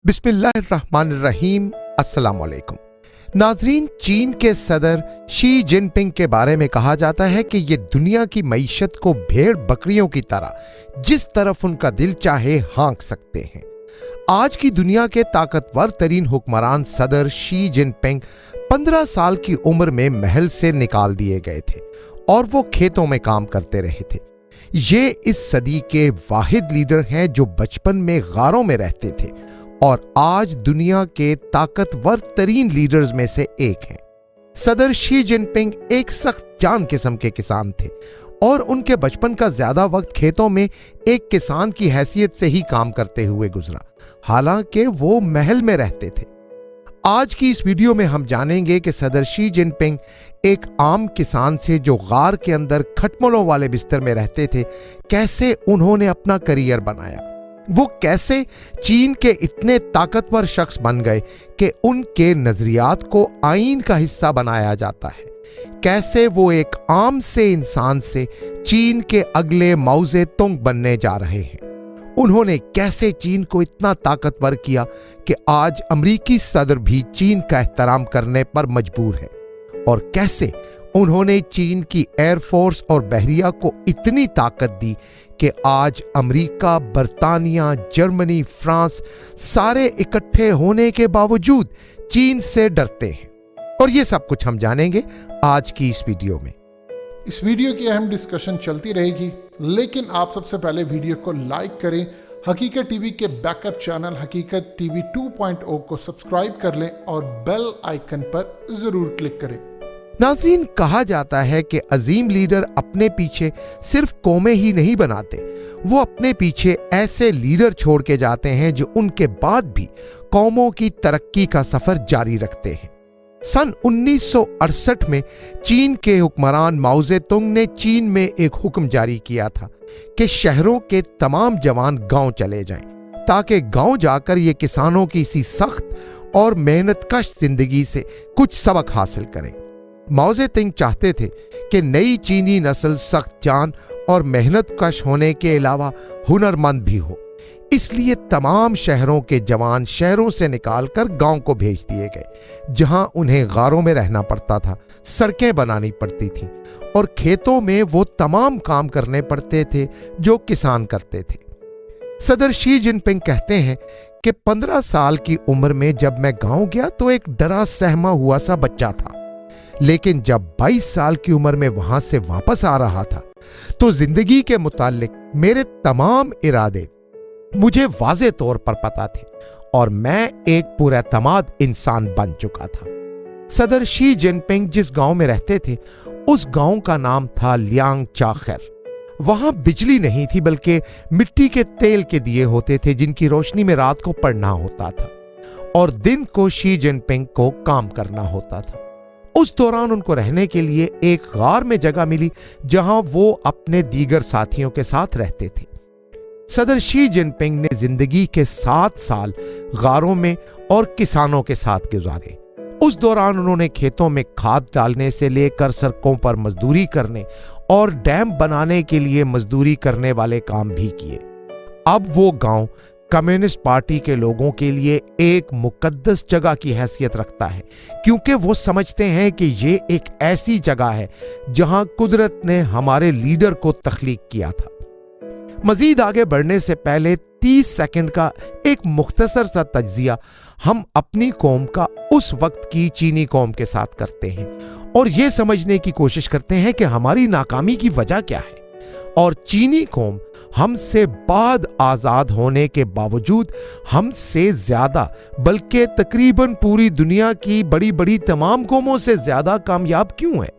बिस्मिल्लाहिर्रहमानिर्रहीम। अस्सलाम वालेकुम नाजरीन। चीन के सदर शी जिनपिंग के बारे में कहा जाता है कि ये दुनिया की मईशत को भेड़ बकरियों की तरह जिस तरफ उनका दिल चाहे हाँक सकते हैं। आज की दुनिया के ताकतवर तरीन हुक्मरान सदर शी जिनपिंग 15 साल की उम्र में महल से निकाल दिए गए थे और वो खेतों में काम करते रहे थे। ये इस सदी के वाहिद लीडर हैं जो बचपन में गारों में रहते थे और आज दुनिया के ताकतवर तरीन लीडर्स में से एक हैं। सदर शी जिनपिंग एक सख्त जान किस्म के किसान थे और उनके बचपन का ज्यादा वक्त खेतों में एक किसान की हैसियत से ही काम करते हुए गुजरा, हालांकि वो महल में रहते थे। आज की इस वीडियो में हम जानेंगे कि सदर शी जिनपिंग एक आम किसान से जो गार के अंदर खटमलों वाले बिस्तर में रहते थे, कैसे उन्होंने अपना करियर बनाया, वो कैसे चीन के इतने ताकतवर शख्स बन गए कि उनके नजरियात को आईन का हिस्सा बनाया जाता है, कैसे वो एक आम से इंसान से चीन के अगले माओ ज़ेडुंग बनने जा रहे हैं। उन्होंने कैसे चीन को इतना ताकतवर किया कि आज अमेरिकी सदर भी चीन का एहतराम करने पर मजबूर है, और कैसे उन्होंने चीन की एयरफोर्स और बहरिया को इतनी ताकत दी कि आज अमेरिका, बरतानिया, जर्मनी, फ्रांस सारे इकट्ठे होने के बावजूद चीन से डरते हैं। और ये सब कुछ हम जानेंगे आज की इस वीडियो में। इस वीडियो की अहम डिस्कशन चलती रहेगी, लेकिन आप सबसे पहले वीडियो को लाइक करें, हकीकत टीवी के बैकअप चैनल हकीकत टीवी 2.0 को सब्सक्राइब कर लें और बेल आइकन पर जरूर क्लिक करें। नाज़रीन, कहा जाता है कि अजीम लीडर अपने पीछे सिर्फ कौमें ही नहीं बनाते, वो अपने पीछे ऐसे लीडर छोड़ के जाते हैं जो उनके बाद भी कौमों की तरक्की का सफर जारी रखते हैं। सन 1968 में चीन के हुक्मरान माओ ज़ेडुंग ने चीन में एक हुक्म जारी किया था कि शहरों के तमाम जवान गांव चले जाएं, ताकि गांव जाकर ये किसानों की इसी सख्त और मेहनतकश जिंदगी से कुछ सबक हासिल करें। माओ ज़ेडुंग चाहते थे कि नई चीनी नस्ल सख्त जान और मेहनतकश होने के अलावा हुनरमंद भी हो, इसलिए तमाम शहरों के जवान शहरों से निकालकर गांव को भेज दिए गए, जहां उन्हें गारों में रहना पड़ता था, सड़कें बनानी पड़ती थीं और खेतों में वो तमाम काम करने पड़ते थे जो किसान करते थे। सदर शी जिनपिंग कहते हैं कि 15 साल की उम्र में जब मैं गांव गया तो एक डरा सहमा हुआ सा बच्चा था, लेकिन जब 22 साल की उम्र में वहां से वापस आ रहा था तो जिंदगी के मुताल्लिक मेरे तमाम इरादे मुझे वाज़े तौर पर पता थे और मैं एक पुरएतमाद इंसान बन चुका था। सदर शी जिनपिंग जिस गांव में रहते थे उस गांव का नाम था लियांगचाखेर। वहां बिजली नहीं थी, बल्कि मिट्टी के तेल के दिए होते थे जिनकी रोशनी में रात को पढ़ना होता था और दिन को शी जिनपिंग को काम करना होता था। उस दौरान उनको रहने के लिए एक गार में जगह मिली जहां वो अपने दीगर साथियों के साथ रहते थे। सदर शी जिनपिंग ने जिंदगी के 7 साल गारों में और किसानों के साथ गुजारे। उस दौरान उन्होंने खेतों में खाद डालने से लेकर सड़कों पर मजदूरी करने और डैम बनाने के लिए मजदूरी करने वाले काम भी किए। अब वो गांव कम्युनिस्ट पार्टी के लोगों के लिए एक मुकद्दस जगह की हैसियत रखता है, क्योंकि वो समझते हैं कि ये एक ऐसी जगह है जहां कुदरत ने हमारे लीडर को तख्लीक किया था। मजीद आगे बढ़ने से पहले 30 सेकंड का एक मुख्तसर सा तज्जिया हम अपनी कौम का उस वक्त की चीनी कौम के साथ करते हैं और ये समझने की कोशिश करते हैं कि हमारी नाकामी की वजह क्या है। और चीनी कौम हमसे बाद आजाद होने के बावजूद हमसे ज्यादा, बल्कि तकरीबन पूरी दुनिया की बड़ी बड़ी तमाम कौमों से ज्यादा कामयाब क्यों है?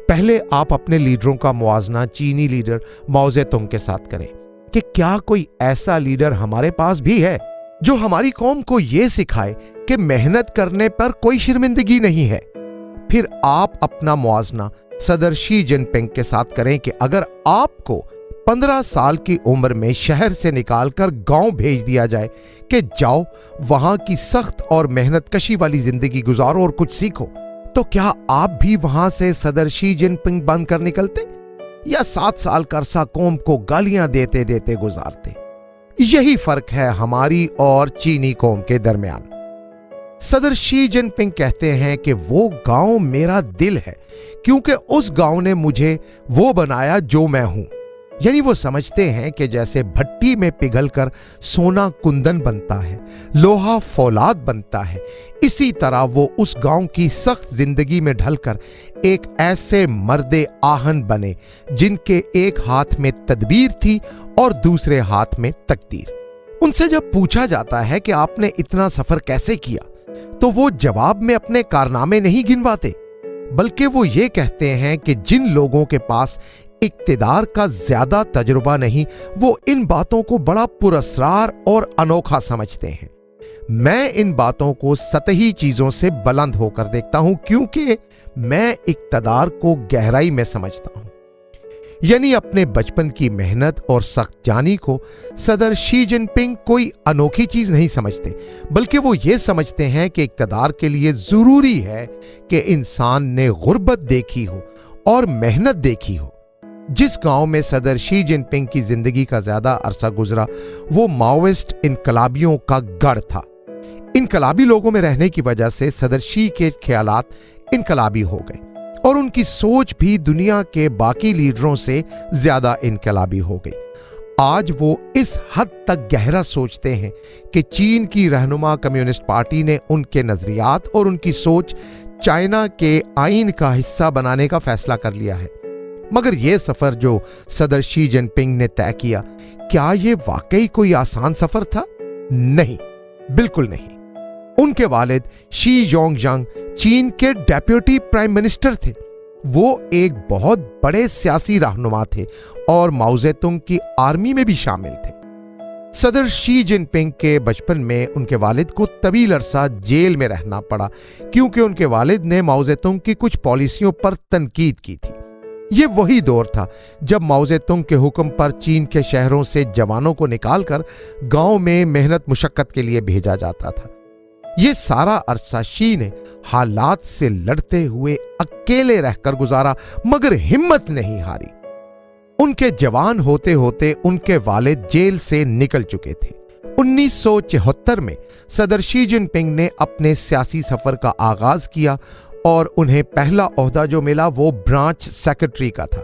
पहले आप अपने लीडरों का मुआवजा चीनी लीडर माओ ज़ेडुंग के साथ करें कि क्या कोई ऐसा लीडर हमारे पास भी है जो हमारी कौम को यह सिखाए कि मेहनत करने पर कोई शर्मिंदगी नहीं है। फिर आप अपना मुआवजा सदर शी जिनपिंग के साथ करें कि अगर आपको 15 साल की उम्र में शहर से निकालकर गांव भेज दिया जाए कि जाओ वहां की सख्त और मेहनतकशी वाली जिंदगी गुजारो और कुछ सीखो, तो क्या आप भी वहां से सदर शी जिनपिंग बनकर निकलते या 7 साल का अरसा कौम को गालियां देते देते गुजारते? यही फर्क है हमारी और चीनी कौम के दरमियान। सदर शी जिनपिंग कहते हैं कि वो गांव मेरा दिल है क्योंकि उस गांव ने मुझे वो बनाया जो मैं हूं। यानी वो समझते हैं कि जैसे भट्टी में पिघलकर सोना कुंदन बनता है, लोहा फौलाद बनता है, इसी तरह वो उस गांव की सख्त जिंदगी में ढलकर एक ऐसे मर्दे आहन बने जिनके एक हाथ में तदबीर थी और दूसरे हाथ में तकदीर। उनसे जब पूछा जाता है कि आपने इतना सफर कैसे किया, तो वो जवाब में अपने कारनामे नहीं गिनवाते, बल्कि वो ये कहते हैं कि जिन लोगों के पास इक्तिदार का ज्यादा तजुर्बा नहीं, वो इन बातों को बड़ा पुरस्कार और अनोखा समझते हैं। मैं इन बातों को सतही चीजों से बुलंद होकर देखता हूं क्योंकि मैं इक्तिदार को गहराई में समझता हूं। यानी अपने बचपन की मेहनत और सख्त जानी को सदर शी जिनपिंग कोई अनोखी चीज नहीं समझते, बल्कि वो ये समझते हैं कि इक्तिदार के लिए जरूरी है कि इंसान ने गुर्बत देखी हो और मेहनत देखी हो। जिस गांव में सदर शी जिनपिंग की जिंदगी का ज्यादा अरसा गुजरा, वो माओइस्ट इनकलाबियों का गढ़ था। इनकलाबी लोगों में रहने की वजह से सदर शी के ख्यालात इनकलाबी हो गए और उनकी सोच भी दुनिया के बाकी लीडरों से ज्यादा इनकलाबी हो गई। आज वो इस हद तक गहरा सोचते हैं कि चीन की रहनुमा कम्युनिस्ट पार्टी ने उनके नजरियात और उनकी सोच चाइना के आईन का हिस्सा बनाने का फैसला कर लिया है। मगर यह सफर जो सदर शी जिनपिंग ने तय किया, क्या यह वाकई कोई आसान सफर था? नहीं, बिल्कुल नहीं। उनके वालिद शी योंगजांग चीन के डेप्यूटी प्राइम मिनिस्टर थे। वो एक बहुत बड़े सियासी रहनुमा थे और माओ ज़ेतुंग की आर्मी में भी शामिल थे। सदर शी जिनपिंग के बचपन में उनके वालिद को तवील अरसा जेल में रहना पड़ा क्योंकि उनके वालिद ने माओ ज़ेतुंग की कुछ पॉलिसियों पर तनकीद की थी। ये वही दौर था जब माओ ज़ेतुंग के हुक्म पर चीन के शहरों से जवानों को निकालकर गांव में मेहनत मुशक्कत के लिए भेजा जाता था। ये सारा अरसा शी ने हालात से लड़ते हुए अकेले रहकर गुजारा, मगर हिम्मत नहीं हारी। उनके जवान होते होते उनके वालिद जेल से निकल चुके थे। 1974 में सदर शी जिनपिंग ने अपने सियासी सफर का आगाज किया और उन्हें पहला ओहदा जो मिला वो ब्रांच सेक्रेटरी का था।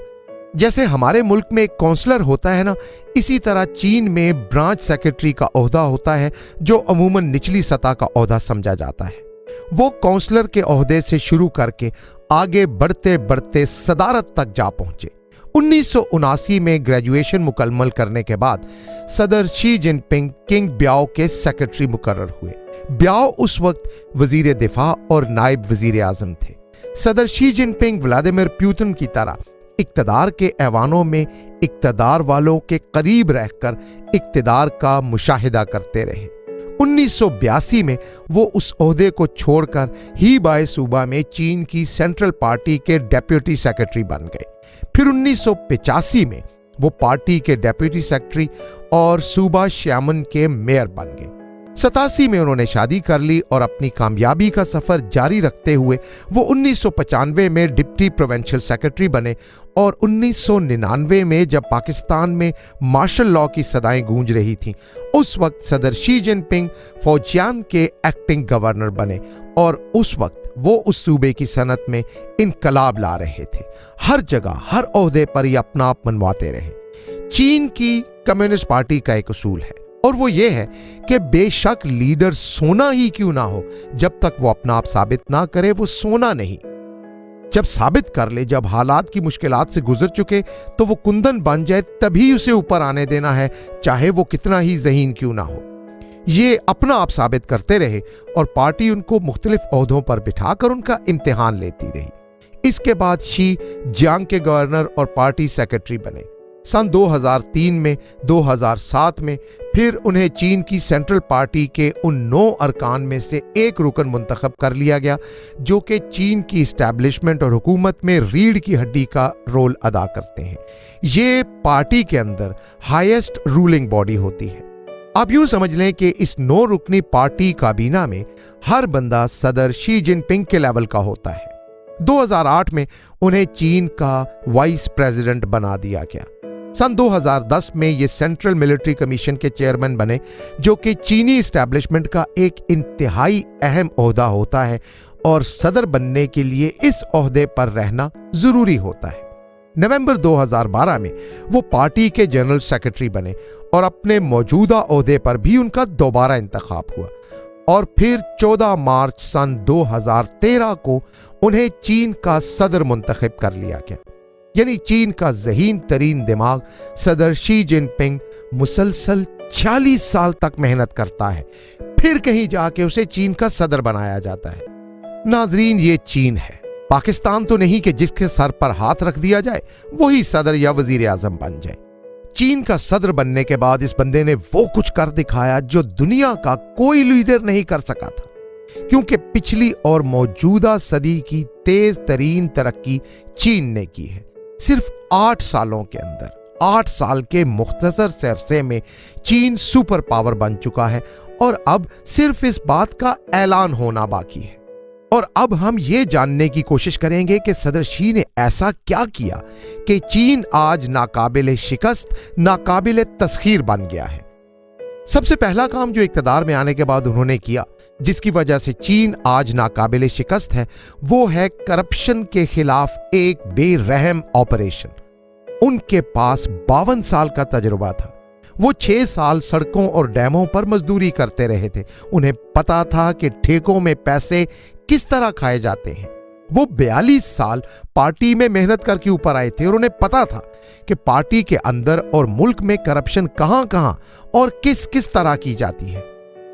जैसे हमारे मुल्क में एक काउंसलर होता है ना, इसी तरह चीन में ब्रांच सेक्रेटरी का ओहदा होता है जो अमूमन निचली सतह का ओहदा समझा जाता है। वो काउंसलर के ओहदे से शुरू करके आगे बढ़ते बढ़ते सदारत तक जा पहुंचे। 1979 में ग्रेजुएशन मुकम्मल करने के बाद सदर शी जिनपिंग किंग ब्याओ के सेक्रेटरी मुकर्रर हुए। ब्याओ उस वक्त वजीर दिफा और नायब वजीर आजम थे। सदर शी जिनपिंग व्लादिमीर पुतिन की तरह इक्तदार के ऐवानों में इक्तदार वालों के करीब रहकर इक्तदार का मुशाहिदा करते रहे। 1982 में वो उस ओहदे को छोड़कर हीबाई सूबा में चीन की सेंट्रल पार्टी के डेप्यूटी सेक्रेटरी बन गए। फिर 1985 में वो पार्टी के डेप्यूटी सेक्रेटरी और सूबा श्यामन के मेयर बन गए। 87 में उन्होंने शादी कर ली और अपनी कामयाबी का सफर जारी रखते हुए वो 1995 में डिप्टी प्रोविंशियल सेक्रेटरी बने और 1999 में जब पाकिस्तान में मार्शल लॉ की सदाएं गूंज रही थीं, उस वक्त सदर शी जिनपिंग फौजियान के एक्टिंग गवर्नर बने और उस वक्त वो उस सूबे की सनत में इनकलाब ला रहे थे। हर जगह हर ओहदे पर ये अपना आप मनवाते रहे। चीन की कम्युनिस्ट पार्टी का एक उसूल है और वो ये है कि बेशक लीडर सोना ही क्यों ना हो, जब तक वो अपना आप साबित ना करे वो सोना नहीं। जब साबित कर ले, जब हालात की मुश्किलात से गुजर चुके, तो वो कुंदन बन जाए, तभी उसे ऊपर आने देना है, चाहे वो कितना ही ज़हीन क्यों ना हो। ये अपना आप साबित करते रहे और पार्टी उनको मुख्तलिफ ओहदों पर बिठाकर उनका इम्तिहान लेती रही। इसके बाद शी जियांग के गवर्नर और पार्टी सेक्रेटरी बने। सन 2003 में, 2007 में फिर उन्हें चीन की सेंट्रल पार्टी के उन 9 अरकान में से एक रुकन मुंतखब कर लिया गया जो कि चीन की इस्टेब्लिशमेंट और हुकूमत में रीढ़ की हड्डी का रोल अदा करते हैं। ये पार्टी के अंदर हाईएस्ट रूलिंग बॉडी होती है। आप यूं समझ लें कि इस 9 रुकनी पार्टी काबीना में हर बंदा सदर शी जिनपिंग के लेवल का होता है। 2008 में उन्हें चीन का वाइस प्रेसिडेंट बना दिया गया। सन 2010 में ये सेंट्रल मिलिट्री कमीशन के चेयरमैन बने, जो कि चीनी एस्टैब्लिशमेंट का एक इंतहाई अहम ओहदा होता है और सदर बनने के लिए इस ओहदे पर रहना जरूरी होता है। नवंबर 2012 में वो पार्टी के जनरल सेक्रेटरी बने और अपने मौजूदा ओहदे पर भी उनका दोबारा इंतखाब हुआ और फिर 14 मार्च सन 2013 को उन्हें चीन का सदर मुंतखब कर लिया गया। यानी चीन का ज़हीन तरीन दिमाग सदर शी जिनपिंग मुसलसल 46 साल तक मेहनत करता है, फिर कहीं जाके उसे चीन का सदर बनाया जाता है। नाजरीन, ये चीन है, पाकिस्तान तो नहीं कि जिसके सर पर हाथ रख दिया जाए वही सदर या वजीर आजम बन जाए। चीन का सदर बनने के बाद इस बंदे ने वो कुछ कर दिखाया जो दुनिया का कोई लीडर नहीं कर सका था, क्योंकि पिछली और मौजूदा सदी की तेज तरीन तरक्की चीन ने की है। सिर्फ 8 सालों के अंदर, 8 साल के मुख्तसर से अरसे में चीन सुपर पावर बन चुका है और अब सिर्फ इस बात का ऐलान होना बाकी है। और अब हम ये जानने की कोशिश करेंगे कि सदर शी ने ऐसा क्या किया कि चीन आज नाकाबिले शिकस्त, नाकाबिले तस्खीर बन गया है। सबसे पहला काम जो इक़्तिदार में आने के बाद उन्होंने किया, जिसकी वजह से चीन आज नाकाबिले शिकस्त है, वो है करप्शन के खिलाफ एक बेरहम ऑपरेशन। उनके पास 52 साल का तजुर्बा था। वो 6 साल सड़कों और डैमों पर मजदूरी करते रहे थे। उन्हें पता था कि ठेकों में पैसे किस तरह खाए जाते हैं। वो 42 साल पार्टी में मेहनत करके ऊपर आए थे और उन्हें पता था कि पार्टी के अंदर और मुल्क में करप्शन कहां कहां और किस किस तरह की जाती है।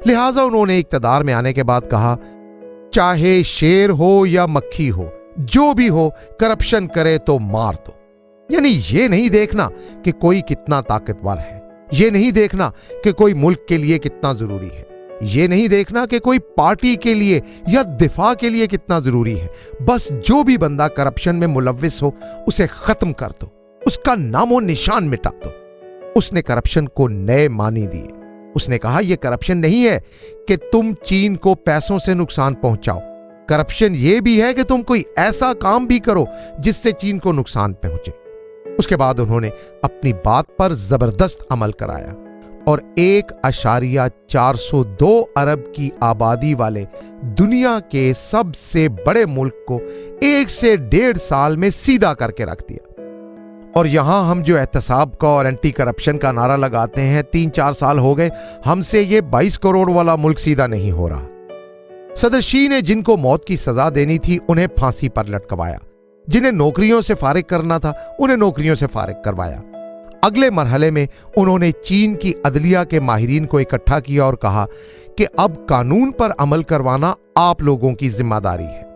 लिहाजा उन्होंने इक़्तिदार में आने के बाद कहा, चाहे शेर हो या मक्खी हो, जो भी हो, करप्शन करे तो मार दो। यानी ये नहीं देखना कि कोई कितना ताकतवर है, ये नहीं देखना कि कोई मुल्क के लिए कितना जरूरी है, ये नहीं देखना कि कोई पार्टी के लिए या दिफा के लिए कितना जरूरी है। बस जो भी बंदा करप्शन में मुलव्विस हो उसे खत्म कर दो, उसका नामो निशान मिटा दो। उसने करप्शन को नए मानी दिए। उसने कहा, यह करप्शन नहीं है कि तुम चीन को पैसों से नुकसान पहुंचाओ, करप्शन यह भी है कि तुम कोई ऐसा काम भी करो जिससे चीन को नुकसान पहुंचे। उसके बाद उन्होंने अपनी बात पर जबरदस्त अमल कराया और 1.402 अरब की आबादी वाले दुनिया के सबसे बड़े मुल्क को 1 से 1.5 साल में सीधा करके रख दिया। और यहां हम जो एहतसाब का और एंटी करप्शन का नारा लगाते हैं, 3-4 साल हो गए, हमसे ये 22 करोड़ वाला मुल्क सीधा नहीं हो रहा। सदर शी ने जिनको मौत की सजा देनी थी उन्हें फांसी पर लटकवाया, जिन्हें नौकरियों से फारिग करना था उन्हें नौकरियों से फारिग करवाया। अगले मरहले में उन्होंने चीन की अदलिया के माहिरीन को इकट्ठा किया और कहा कि अब कानून पर अमल करवाना आप लोगों की जिम्मेदारी है।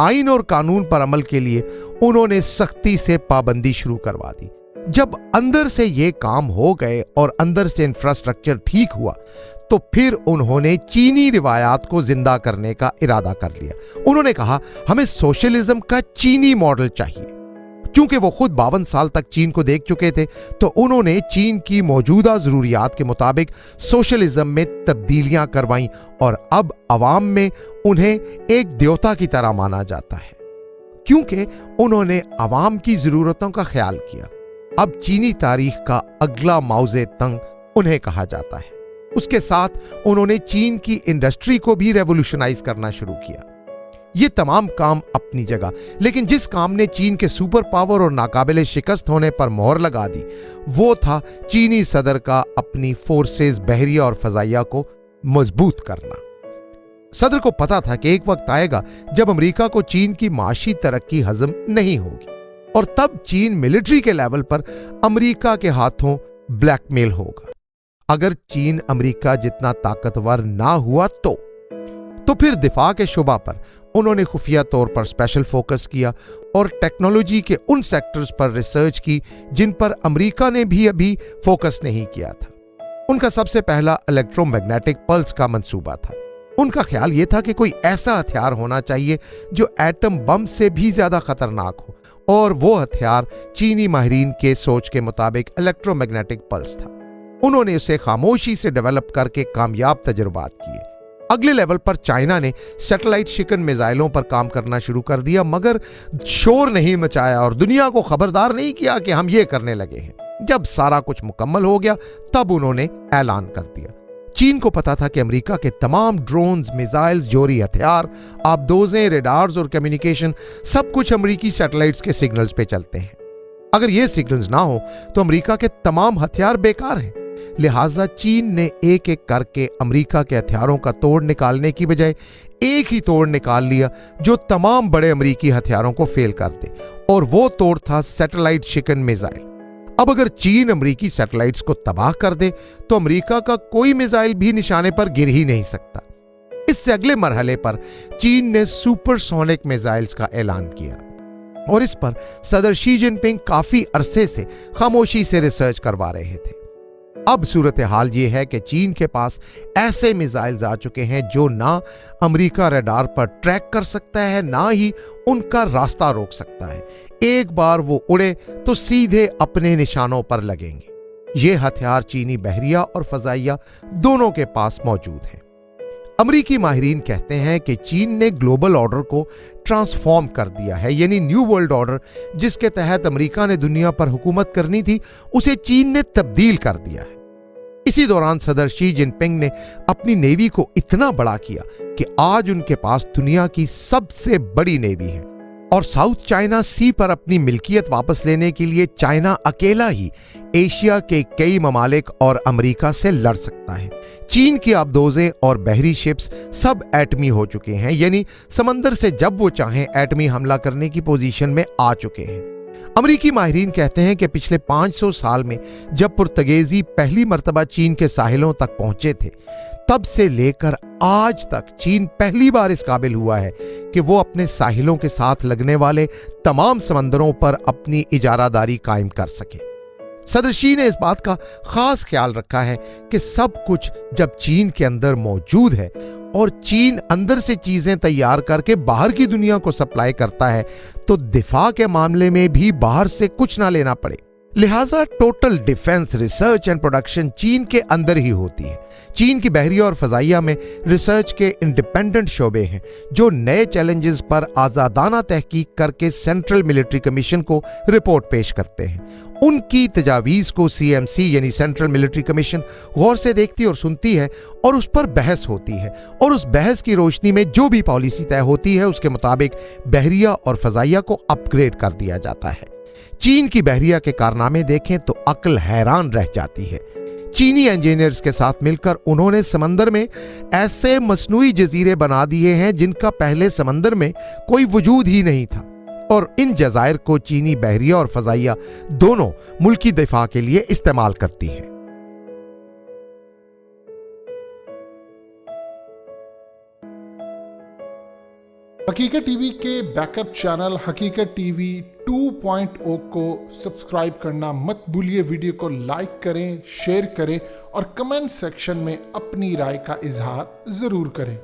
आइन और कानून पर अमल के लिए उन्होंने सख्ती से पाबंदी शुरू करवा दी। जब अंदर से ये काम हो गए और अंदर से इंफ्रास्ट्रक्चर ठीक हुआ तो फिर उन्होंने चीनी रिवायात को जिंदा करने का इरादा कर लिया। उन्होंने कहा, हमें सोशलिज्म का चीनी मॉडल चाहिए। क्योंकि वो खुद 52 साल तक चीन को देख चुके थे, तो उन्होंने चीन की मौजूदा जरूरियात के मुताबिक सोशलिज्म में तब्दीलियां करवाईं और अब अवाम में उन्हें एक देवता की तरह माना जाता है, क्योंकि उन्होंने अवाम की जरूरतों का ख्याल किया। अब चीनी तारीख का अगला माओजे तंग उन्हें कहा जाता है। उसके साथ उन्होंने चीन की इंडस्ट्री को भी रेवोल्यूशनाइज करना शुरू किया। ये तमाम काम अपनी जगह, लेकिन जिस काम ने चीन के सुपर पावर और नाकाबिले शिकस्त होने पर मोहर लगा दी, वो था चीनी सदर का अपनी फोर्सेस बहरिया और फजाइया को मजबूत करना। सदर को पता था कि एक वक्त आएगा जब अमेरिका को चीन की माशी तरक्की हजम नहीं होगी और तब चीन मिलिट्री के लेवल पर अमेरिका के हाथों ब्लैकमेल होगा। अगर चीन अमेरिका जितना ताकतवर ना हुआ तो फिर दिफा के शुबा पर उन्होंने खुफिया तौर पर स्पेशल फोकस किया और टेक्नोलॉजी के उन सेक्टर्स पर रिसर्च की जिन पर अमेरिका ने भी अभी फोकस नहीं किया था। उनका सबसे पहला इलेक्ट्रोमैग्नेटिक पल्स का मंसूबा था। उनका ख्याल यह था कि कोई ऐसा हथियार होना चाहिए जो एटम बम से भी ज्यादा खतरनाक हो, और वो हथियार चीनी माहिरीन के सोच के मुताबिक इलेक्ट्रोमैग्नेटिक पल्स था। उन्होंने उसे खामोशी से डेवलप करके कामयाब तजुर्बात किए। अगले लेवल पर चाइना ने सैटेलाइट शिकन मिसाइलों पर काम करना शुरू कर दिया, मगर शोर नहीं मचाया और दुनिया को खबरदार नहीं किया कि हम ये करने लगे हैं। जब सारा कुछ मुकम्मल हो गया तब उन्होंने ऐलान कर दिया। चीन को पता था कि अमेरिका के तमाम ड्रोन्स, मिसाइल्स, जोहरी हथियार, आबदोजें, रेडार्स और कम्युनिकेशन सब कुछ अमेरिकी सैटेलाइट्स के सिग्नल्स पे चलते हैं। अगर ये सिग्नल्स ना हो तो अमेरिका के तमाम हथियार बेकार हैं। लिहाजा चीन ने एक एक करके अमेरिका के हथियारों का तोड़ निकालने की बजाय एक ही तोड़ निकाल लिया जो तमाम बड़े अमेरिकी हथियारों को फेल कर दे, और वो तोड़ था सैटेलाइट शिकन मिसाइल। अब अगर चीन अमेरिकी सैटेलाइट्स को तबाह कर दे तो अमेरिका का कोई मिसाइल भी निशाने पर गिर ही नहीं सकता। इससे अगले मरहले पर चीन ने सुपरसोनिक मिसाइल्स का ऐलान किया और इस पर सदर शी जिनपिंग काफी अरसे से खामोशी से रिसर्च करवा रहे थे। अब सूरत हाल ये है कि चीन के पास ऐसे मिसाइल्स आ चुके हैं जो ना अमेरिका रडार पर ट्रैक कर सकता है, ना ही उनका रास्ता रोक सकता है। एक बार वो उड़े तो सीधे अपने निशानों पर लगेंगे। ये हथियार चीनी बहरिया और फजाइया दोनों के पास मौजूद हैं। अमेरिकी माहिरीन कहते हैं कि चीन ने ग्लोबल ऑर्डर को ट्रांसफॉर्म कर दिया है, यानी न्यू वर्ल्ड ऑर्डर जिसके तहत अमेरिका ने दुनिया पर हुकूमत करनी थी उसे चीन ने तब्दील कर दिया है। इसी दौरान सदर शी जिनपिंग ने अपनी नेवी को इतना बड़ा किया कि आज उनके पास दुनिया की सबसे बड़ी नेवी है और साउथ चाइना सी पर अपनी मिल्कियत वापस लेने के लिए चाइना अकेला ही एशिया के कई ममालिक और अमेरिका से लड़ सकता है। चीन की आबदोजें और बहरी शिप्स सब एटमी हो चुके हैं, यानी समंदर से जब वो चाहें एटमी हमला करने की पोजीशन में आ चुके हैं। अमेरिकी माहिरीन कहते हैं कि पिछले 500 साल में जब पुर्तगेजी पहली मर्तबा चीन के साहिलों तक पहुंचे थे, तब से लेकर आज तक चीन पहली बार इस काबिल हुआ है कि वो अपने साहिलों के साथ लगने वाले तमाम समंदरों पर अपनी इजारादारी कायम कर सके। सदर शी ने इस बात का खास ख्याल रखा है कि सब कुछ जब चीन के अंदर मौजूद है और चीन अंदर से चीजें तैयार करके बाहर की दुनिया को सप्लाई करता है तो दिफा के मामले में भी बाहर से कुछ ना लेना पड़े। लिहाजा total defence research and production चीन के अंदर ही होती है। चीन की बहरिया और फजाइया में रिसर्च के इंडिपेंडेंट शोबे हैं जो नए चैलेंजेस पर आजादाना तहकीक करके सेंट्रल मिलिट्री कमीशन को रिपोर्ट पेश करते हैं। उनकी तजावीज़ को CMC यानी सेंट्रल मिलिट्री कमीशन गौर से देखती और सुनती है और उस पर बहस होती है और उस बहस की रोशनी में जो भी पॉलिसी तय होती है उसके मुताबिक बहरिया और फजाइया को अपग्रेड कर दिया जाता है। चीन की बहरिया के कारनामे देखें तो अक्ल हैरान रह जाती है। चीनी इंजीनियर्स के साथ मिलकर उन्होंने समंदर में ऐसे मसनूई जजीरे बना दिए हैं जिनका पहले समंदर में कोई वजूद ही नहीं था, और इन जजायर को चीनी बहरिया और फजाइया दोनों मुल्की दिफा के लिए इस्तेमाल करती हैं। हकीकत टीवी के बैकअप चैनल हकीकत टीवी 2.0 को सब्सक्राइब करना मत भूलिए। वीडियो को लाइक करें, शेयर करें और कमेंट सेक्शन में अपनी राय का इजहार जरूर करें।